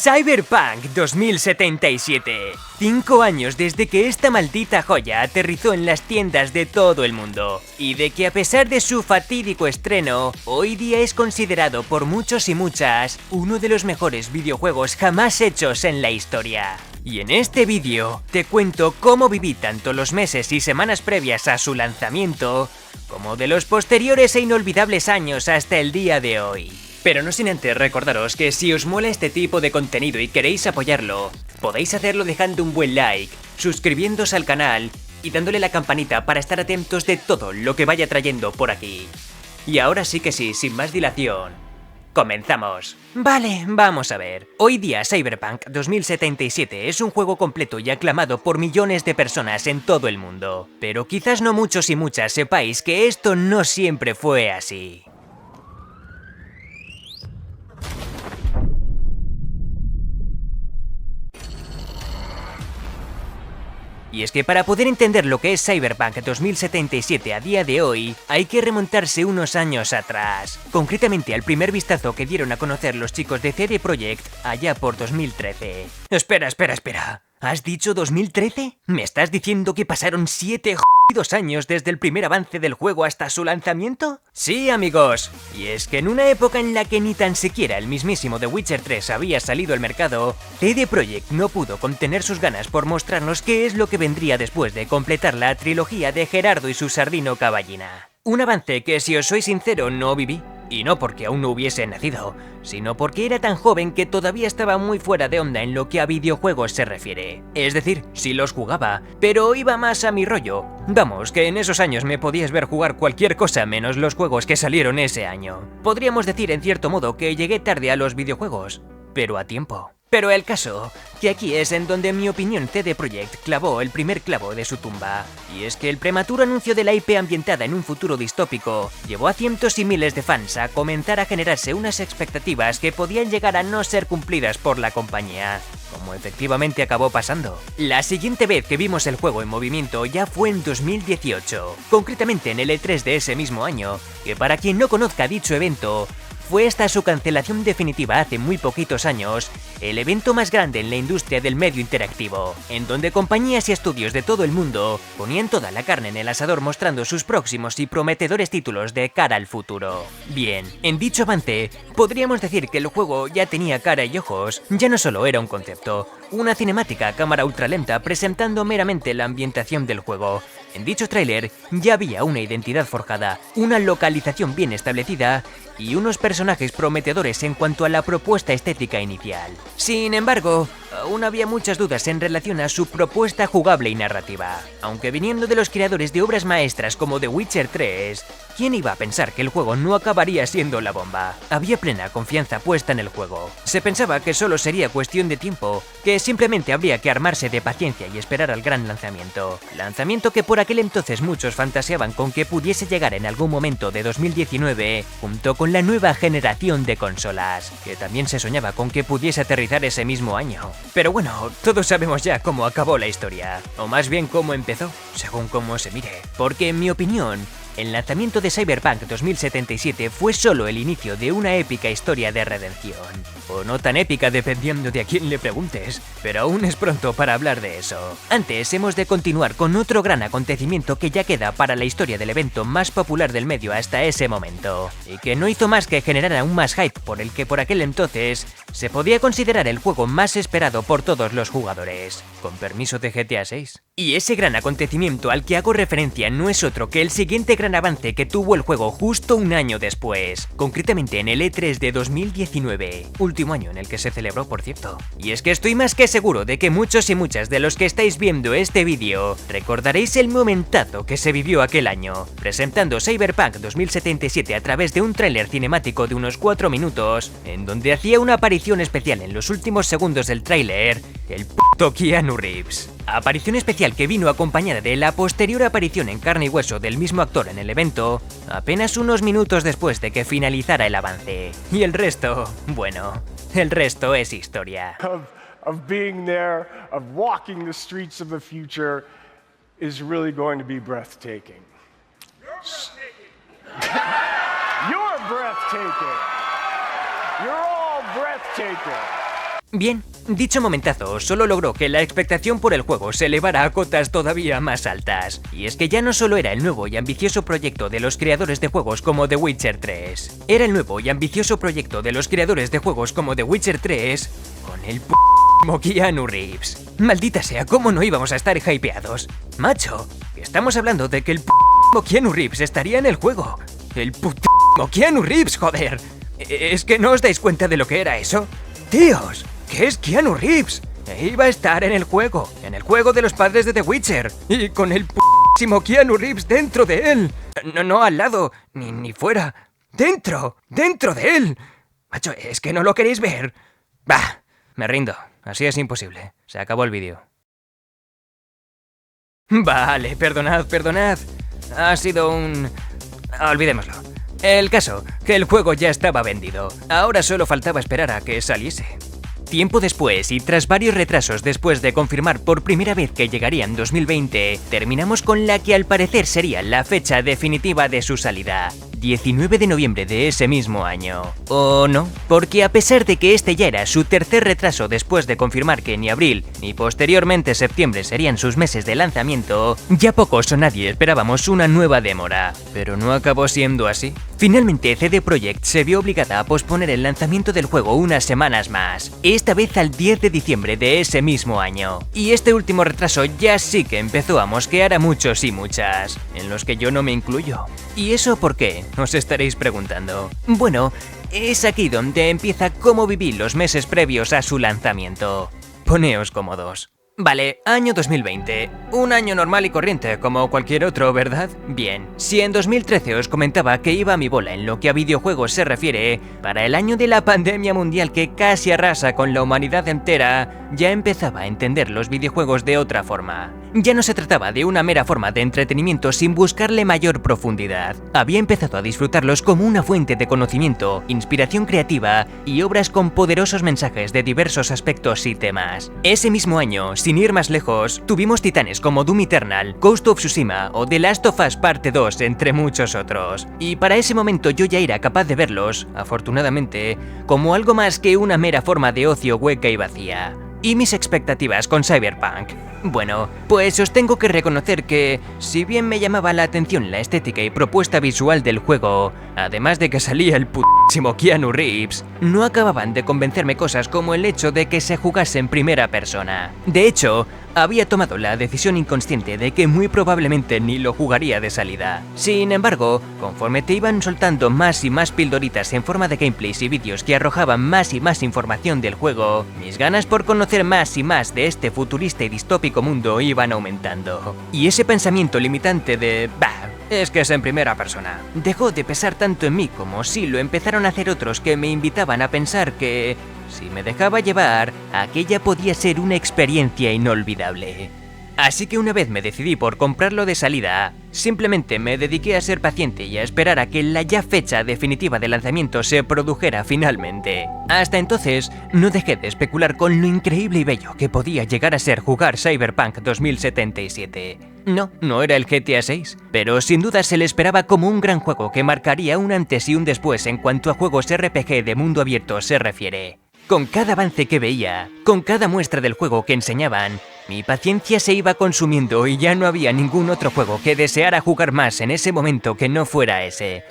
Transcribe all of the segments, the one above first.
Cyberpunk 2077. 5 años desde que esta maldita joya aterrizó en las tiendas de todo el mundo. Y de que a pesar de su fatídico estreno, hoy día es considerado por muchos y muchas uno de los mejores videojuegos jamás hechos en la historia. Y en este vídeo te cuento cómo viví tanto los meses y semanas previas a su lanzamiento, como de los posteriores e inolvidables años hasta el día de hoy. Pero no sin antes recordaros que si os mola este tipo de contenido y queréis apoyarlo, podéis hacerlo dejando un buen like, suscribiéndose al canal y dándole la campanita para estar atentos de todo lo que vaya trayendo por aquí. Y ahora sí que sí, sin más dilación, ¡comenzamos! Vale, vamos a ver. Hoy día Cyberpunk 2077 es un juego completo y aclamado por millones de personas en todo el mundo. Pero quizás no muchos y muchas sepáis que esto no siempre fue así. Y es que para poder entender lo que es Cyberpunk 2077 a día de hoy, hay que remontarse unos años atrás. Concretamente al primer vistazo que dieron a conocer los chicos de CD Projekt allá por 2013. Espera. ¿Has dicho 2013? ¿Me estás diciendo que pasaron 7 años desde el primer avance del juego hasta su lanzamiento? Sí, amigos. Y es que en una época en la que ni tan siquiera el mismísimo The Witcher 3 había salido al mercado, CD Projekt no pudo contener sus ganas por mostrarnos qué es lo que vendría después de completar la trilogía de Gerardo y su Sardino Caballina. Un avance que, si os soy sincero, no viví. Y no porque aún no hubiese nacido, sino porque era tan joven que todavía estaba muy fuera de onda en lo que a videojuegos se refiere. Es decir, sí los jugaba, pero iba más a mi rollo. Vamos, que en esos años me podías ver jugar cualquier cosa menos los juegos que salieron ese año. Podríamos decir en cierto modo que llegué tarde a los videojuegos, pero a tiempo. Pero el caso, que aquí es en donde en mi opinión CD Projekt clavó el primer clavo de su tumba. Y es que el prematuro anuncio de la IP ambientada en un futuro distópico llevó a cientos y miles de fans a comenzar a generarse unas expectativas que podían llegar a no ser cumplidas por la compañía, como efectivamente acabó pasando. La siguiente vez que vimos el juego en movimiento ya fue en 2018, concretamente en el E3 de ese mismo año, que para quien no conozca dicho evento, fue hasta su cancelación definitiva hace muy poquitos años, el evento más grande en la industria del medio interactivo, en donde compañías y estudios de todo el mundo ponían toda la carne en el asador mostrando sus próximos y prometedores títulos de cara al futuro. Bien, en dicho avance, podríamos decir que el juego ya tenía cara y ojos, ya no solo era un concepto, una cinemática a cámara ultralenta presentando meramente la ambientación del juego. En dicho tráiler ya había una identidad forjada, una localización bien establecida y unos personajes prometedores en cuanto a la propuesta estética inicial. Sin embargo, aún había muchas dudas en relación a su propuesta jugable y narrativa. Aunque viniendo de los creadores de obras maestras como The Witcher 3, ¿quién iba a pensar que el juego no acabaría siendo la bomba? Había plena confianza puesta en el juego. Se pensaba que solo sería cuestión de tiempo, que simplemente habría que armarse de paciencia y esperar al gran lanzamiento. Lanzamiento que por aquel entonces muchos fantaseaban con que pudiese llegar en algún momento de 2019, junto con la nueva generación de consolas, que también se soñaba con que pudiese aterrizar ese mismo año. Pero bueno, todos sabemos ya cómo acabó la historia, o más bien cómo empezó, según cómo se mire, porque en mi opinión, el lanzamiento de Cyberpunk 2077 fue solo el inicio de una épica historia de redención. O no tan épica dependiendo de a quién le preguntes, pero aún es pronto para hablar de eso. Antes hemos de continuar con otro gran acontecimiento que ya queda para la historia del evento más popular del medio hasta ese momento, y que no hizo más que generar aún más hype por el que por aquel entonces se podía considerar el juego más esperado por todos los jugadores, con permiso de GTA 6. Y ese gran acontecimiento al que hago referencia no es otro que el siguiente gran avance que tuvo el juego justo un año después, concretamente en el E3 de 2019, último año en el que se celebró, por cierto. Y es que estoy más que seguro de que muchos y muchas de los que estáis viendo este vídeo recordaréis el momentazo que se vivió aquel año, presentando Cyberpunk 2077 a través de un tráiler cinemático de unos 4 minutos, en donde hacía una aparición especial en los últimos segundos del tráiler, el puto Keanu Reeves. Aparición especial que vino acompañada de la posterior aparición en carne y hueso del mismo actor en el evento, apenas unos minutos después de que finalizara el avance. Y el resto, bueno, el resto es historia. Of being there, of walking the streets of the future is really going to be breathtaking. You're breathtaking. You're all breathtaking. Bien, dicho momentazo solo logró que la expectación por el juego se elevara a cotas todavía más altas. Y es que ya no solo era el nuevo y ambicioso proyecto de los creadores de juegos como The Witcher 3, era el nuevo y ambicioso proyecto de los creadores de juegos como The Witcher 3 con el Keanu Reeves. Maldita sea, ¿cómo no íbamos a estar hypeados? Macho, estamos hablando de que el Keanu Reeves estaría en el juego. El Keanu Reeves, joder. ¿Es que no os dais cuenta de lo que era eso? Tíos, ¿qué es Keanu Reeves? Iba a estar en el juego de los padres de The Witcher, y con el Keanu Reeves dentro de él. No al lado, ni fuera. Dentro de él. Macho, ¿es que no lo queréis ver? Bah, me rindo. Así es imposible. Se acabó el vídeo. Vale, perdonad. Ha sido un... olvidémoslo. El caso, que el juego ya estaba vendido. Ahora solo faltaba esperar a que saliese. Tiempo después, y tras varios retrasos después de confirmar por primera vez que llegaría en 2020, terminamos con la que al parecer sería la fecha definitiva de su salida. 19 de noviembre de ese mismo año. ¿O no? Porque a pesar de que este ya era su tercer retraso después de confirmar que ni abril ni posteriormente septiembre serían sus meses de lanzamiento, ya pocos o nadie esperábamos una nueva demora. Pero no acabó siendo así. Finalmente CD Projekt se vio obligada a posponer el lanzamiento del juego unas semanas más, esta vez al 10 de diciembre de ese mismo año. Y este último retraso ya sí que empezó a mosquear a muchos y muchas, en los que yo no me incluyo. ¿Y eso por qué? Os estaréis preguntando. Bueno, es aquí donde empieza cómo viví los meses previos a su lanzamiento. Poneos cómodos. Vale, año 2020. Un año normal y corriente, como cualquier otro, ¿verdad? Bien, si en 2013 os comentaba que iba a mi bola en lo que a videojuegos se refiere, para el año de la pandemia mundial que casi arrasa con la humanidad entera, ya empezaba a entender los videojuegos de otra forma. Ya no se trataba de una mera forma de entretenimiento sin buscarle mayor profundidad. Había empezado a disfrutarlos como una fuente de conocimiento, inspiración creativa y obras con poderosos mensajes de diversos aspectos y temas. Ese mismo año, sin ir más lejos, tuvimos titanes como Doom Eternal, Ghost of Tsushima o The Last of Us Parte 2, entre muchos otros. Y para ese momento yo ya era capaz de verlos, afortunadamente, como algo más que una mera forma de ocio hueca y vacía. ¿Y mis expectativas con Cyberpunk? Bueno, pues os tengo que reconocer que, si bien me llamaba la atención la estética y propuesta visual del juego, además de que salía el Keanu Reeves, no acababan de convencerme cosas como el hecho de que se jugase en primera persona. De hecho, había tomado la decisión inconsciente de que muy probablemente ni lo jugaría de salida. Sin embargo, conforme te iban soltando más y más pildoritas en forma de gameplays y vídeos que arrojaban más y más información del juego, mis ganas por conocer más y más de este futurista y distópico mundo iban aumentando. Y ese pensamiento limitante de bah, es que es en primera persona, dejó de pesar tanto en mí como si lo empezaron a hacer otros que me invitaban a pensar que, si me dejaba llevar, aquella podía ser una experiencia inolvidable. Así que una vez me decidí por comprarlo de salida, simplemente me dediqué a ser paciente y a esperar a que la ya fecha definitiva de lanzamiento se produjera finalmente. Hasta entonces, no dejé de especular con lo increíble y bello que podía llegar a ser jugar Cyberpunk 2077. No era el GTA 6, pero sin duda se le esperaba como un gran juego que marcaría un antes y un después en cuanto a juegos RPG de mundo abierto se refiere. Con cada avance que veía, con cada muestra del juego que enseñaban, mi paciencia se iba consumiendo y ya no había ningún otro juego que deseara jugar más en ese momento que no fuera ese.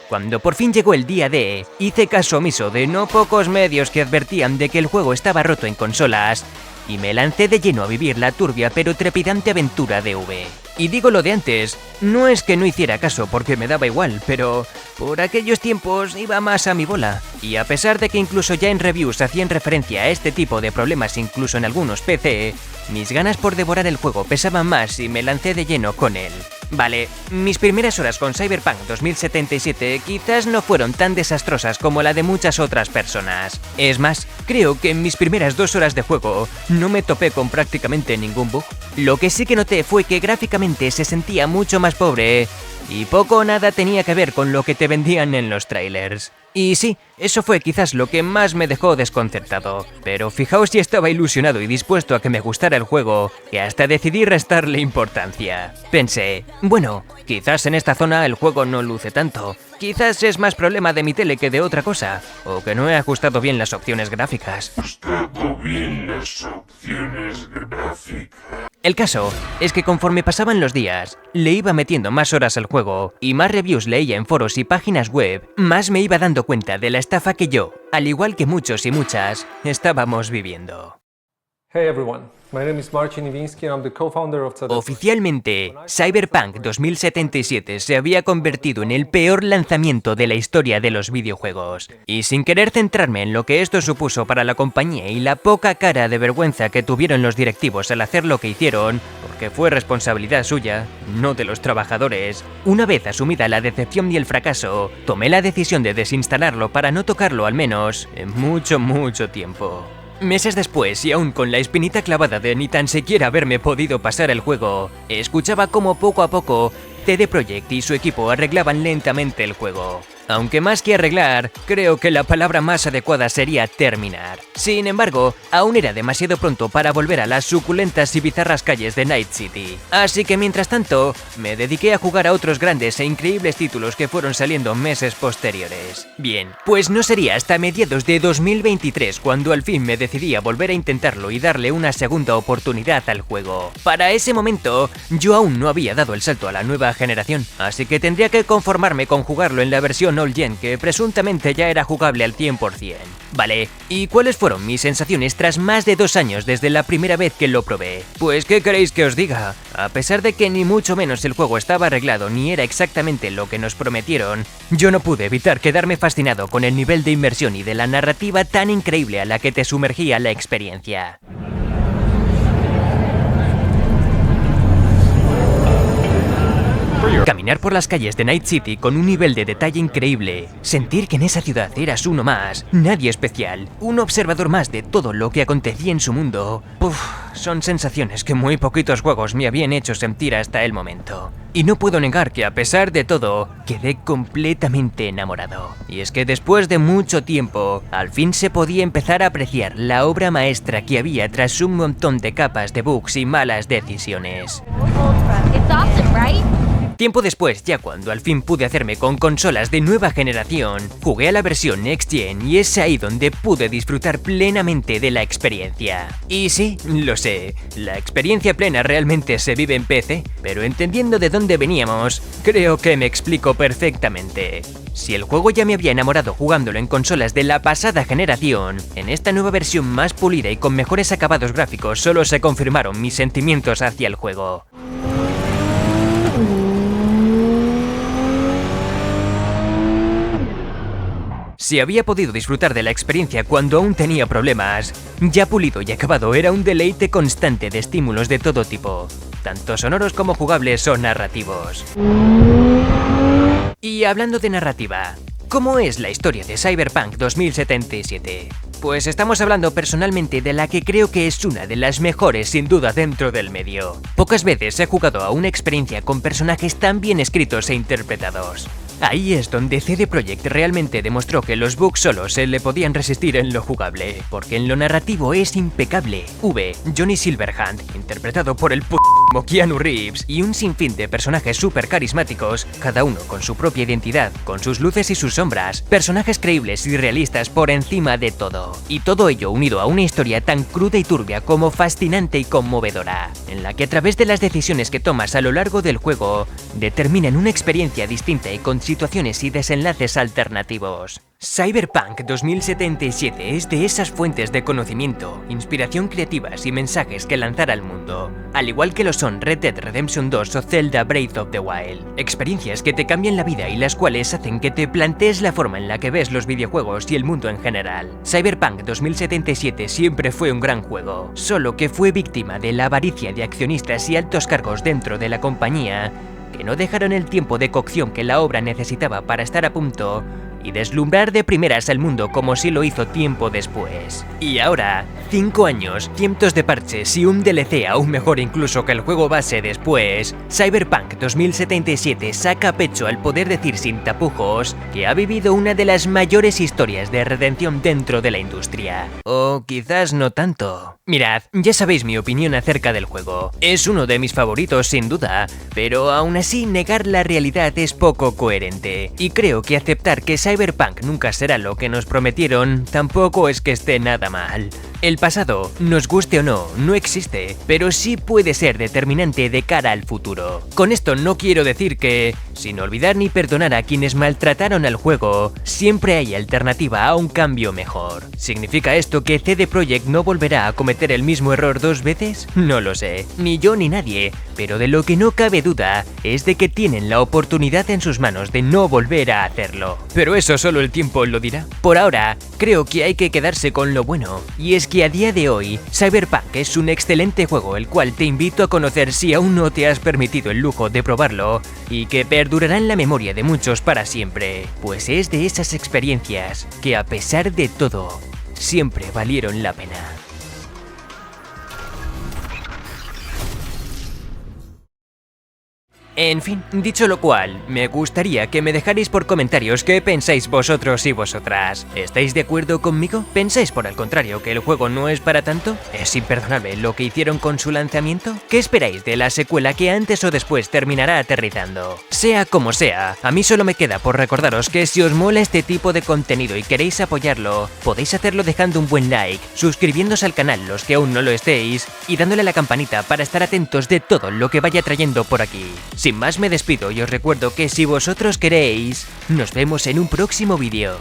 Cuando por fin llegó el día D, hice caso omiso de no pocos medios que advertían de que el juego estaba roto en consolas, y me lancé de lleno a vivir la turbia pero trepidante aventura de V. Y digo lo de antes, no es que no hiciera caso porque me daba igual, pero por aquellos tiempos iba más a mi bola. Y a pesar de que incluso ya en reviews hacían referencia a este tipo de problemas incluso en algunos PC, mis ganas por devorar el juego pesaban más y me lancé de lleno con él. Vale, mis primeras horas con Cyberpunk 2077 quizás no fueron tan desastrosas como la de muchas otras personas. Es más, creo que en mis primeras 2 horas de juego no me topé con prácticamente ningún bug. Lo que sí que noté fue que gráficamente se sentía mucho más pobre y poco o nada tenía que ver con lo que te vendían en los trailers. Y sí, eso fue quizás lo que más me dejó desconcertado, pero fijaos si estaba ilusionado y dispuesto a que me gustara el juego, que hasta decidí restarle importancia. Pensé, bueno, quizás en esta zona el juego no luce tanto, quizás es más problema de mi tele que de otra cosa, o que no he ajustado bien las opciones gráficas. El caso es que conforme pasaban los días, le iba metiendo más horas al juego y más reviews leía en foros y páginas web, más me iba dando cuenta de la estafa que yo, al igual que muchos y muchas, estábamos viviendo. Hey everyone, my name is Marcin Iwiński and I'm the co-founder of Tzadek. Oficialmente, Cyberpunk 2077 se había convertido en el peor lanzamiento de la historia de los videojuegos. Y sin querer centrarme en lo que esto supuso para la compañía y la poca cara de vergüenza que tuvieron los directivos al hacer lo que hicieron, porque fue responsabilidad suya, no de los trabajadores, una vez asumida la decepción y el fracaso, tomé la decisión de desinstalarlo para no tocarlo al menos en mucho tiempo. Meses después, y aún con la espinita clavada de ni tan siquiera haberme podido pasar el juego, escuchaba cómo poco a poco CD Projekt y su equipo arreglaban lentamente el juego. Aunque más que arreglar, creo que la palabra más adecuada sería terminar. Sin embargo, aún era demasiado pronto para volver a las suculentas y bizarras calles de Night City. Así que mientras tanto, me dediqué a jugar a otros grandes e increíbles títulos que fueron saliendo meses posteriores. Bien, pues no sería hasta mediados de 2023 cuando al fin me decidí a volver a intentarlo y darle una segunda oportunidad al juego. Para ese momento, yo aún no había dado el salto a la nueva generación, así que tendría que conformarme con jugarlo en la versión All Gen, que presuntamente ya era jugable al 100%. Vale, ¿y cuáles fueron mis sensaciones tras más de 2 años desde la primera vez que lo probé? Pues ¿qué queréis que os diga? A pesar de que ni mucho menos el juego estaba arreglado ni era exactamente lo que nos prometieron, yo no pude evitar quedarme fascinado con el nivel de inmersión y de la narrativa tan increíble a la que te sumergía la experiencia. Caminar por las calles de Night City con un nivel de detalle increíble, sentir que en esa ciudad eras uno más, nadie especial, un observador más de todo lo que acontecía en su mundo, son sensaciones que muy poquitos juegos me habían hecho sentir hasta el momento. Y no puedo negar que a pesar de todo, quedé completamente enamorado. Y es que después de mucho tiempo, al fin se podía empezar a apreciar la obra maestra que había tras un montón de capas de bugs y malas decisiones. Tiempo después, ya cuando al fin pude hacerme con consolas de nueva generación, jugué a la versión Next Gen y es ahí donde pude disfrutar plenamente de la experiencia. Y sí, lo sé, la experiencia plena realmente se vive en PC, pero entendiendo de dónde veníamos, creo que me explico perfectamente. Si el juego ya me había enamorado jugándolo en consolas de la pasada generación, en esta nueva versión más pulida y con mejores acabados gráficos solo se confirmaron mis sentimientos hacia el juego. Si había podido disfrutar de la experiencia cuando aún tenía problemas, ya pulido y acabado era un deleite constante de estímulos de todo tipo, tanto sonoros como jugables o narrativos. Y hablando de narrativa, ¿cómo es la historia de Cyberpunk 2077? Pues estamos hablando personalmente de la que creo que es una de las mejores sin duda dentro del medio. Pocas veces he jugado a una experiencia con personajes tan bien escritos e interpretados. Ahí es donde CD Projekt realmente demostró que los bugs solos se le podían resistir en lo jugable, porque en lo narrativo es impecable. Johnny Silverhand, interpretado por el Keanu Reeves, y un sinfín de personajes súper carismáticos, cada uno con su propia identidad, con sus luces y sus sombras, personajes creíbles y realistas por encima de todo. Y todo ello unido a una historia tan cruda y turbia como fascinante y conmovedora, en la que a través de las decisiones que tomas a lo largo del juego, determinan una experiencia distinta y con situaciones y desenlaces alternativos. Cyberpunk 2077 es de esas fuentes de conocimiento, inspiración creativas y mensajes que lanzar al mundo, al igual que lo son Red Dead Redemption 2 o Zelda Breath of the Wild. Experiencias que te cambian la vida y las cuales hacen que te plantees la forma en la que ves los videojuegos y el mundo en general. Cyberpunk 2077 siempre fue un gran juego, solo que fue víctima de la avaricia de accionistas y altos cargos dentro de la compañía que no dejaron el tiempo de cocción que la obra necesitaba para estar a punto y deslumbrar de primeras al mundo como si lo hizo tiempo después. Y ahora, 5 años, cientos de parches y un DLC aún mejor incluso que el juego base después, Cyberpunk 2077 saca pecho al poder decir sin tapujos que ha vivido una de las mayores historias de redención dentro de la industria. O quizás no tanto. Mirad, ya sabéis mi opinión acerca del juego. Es uno de mis favoritos sin duda, pero aún así negar la realidad es poco coherente. Y creo que aceptar que Cyberpunk nunca será lo que nos prometieron tampoco es que esté nada mal. El pasado, nos guste o no, no existe, pero sí puede ser determinante de cara al futuro. Con esto no quiero decir que, sin olvidar ni perdonar a quienes maltrataron al juego, siempre hay alternativa a un cambio mejor. ¿Significa esto que CD Projekt no volverá a cometer el mismo error 2 veces? No lo sé, ni yo ni nadie, pero de lo que no cabe duda es de que tienen la oportunidad en sus manos de no volver a hacerlo. Pero eso solo el tiempo lo dirá. Por ahora, creo que hay que quedarse con lo bueno, y es que a día de hoy, Cyberpunk es un excelente juego el cual te invito a conocer si aún no te has permitido el lujo de probarlo y que perdurará en la memoria de muchos para siempre, pues es de esas experiencias que a pesar de todo, siempre valieron la pena. En fin, dicho lo cual, me gustaría que me dejarais por comentarios qué pensáis vosotros y vosotras. ¿Estáis de acuerdo conmigo? ¿Pensáis por el contrario que el juego no es para tanto? ¿Es imperdonable lo que hicieron con su lanzamiento? ¿Qué esperáis de la secuela que antes o después terminará aterrizando? Sea como sea, a mí solo me queda por recordaros que si os mola este tipo de contenido y queréis apoyarlo, podéis hacerlo dejando un buen like, suscribiéndose al canal los que aún no lo estéis y dándole a la campanita para estar atentos de todo lo que vaya trayendo por aquí. Sin más me despido y os recuerdo que si vosotros queréis, nos vemos en un próximo vídeo.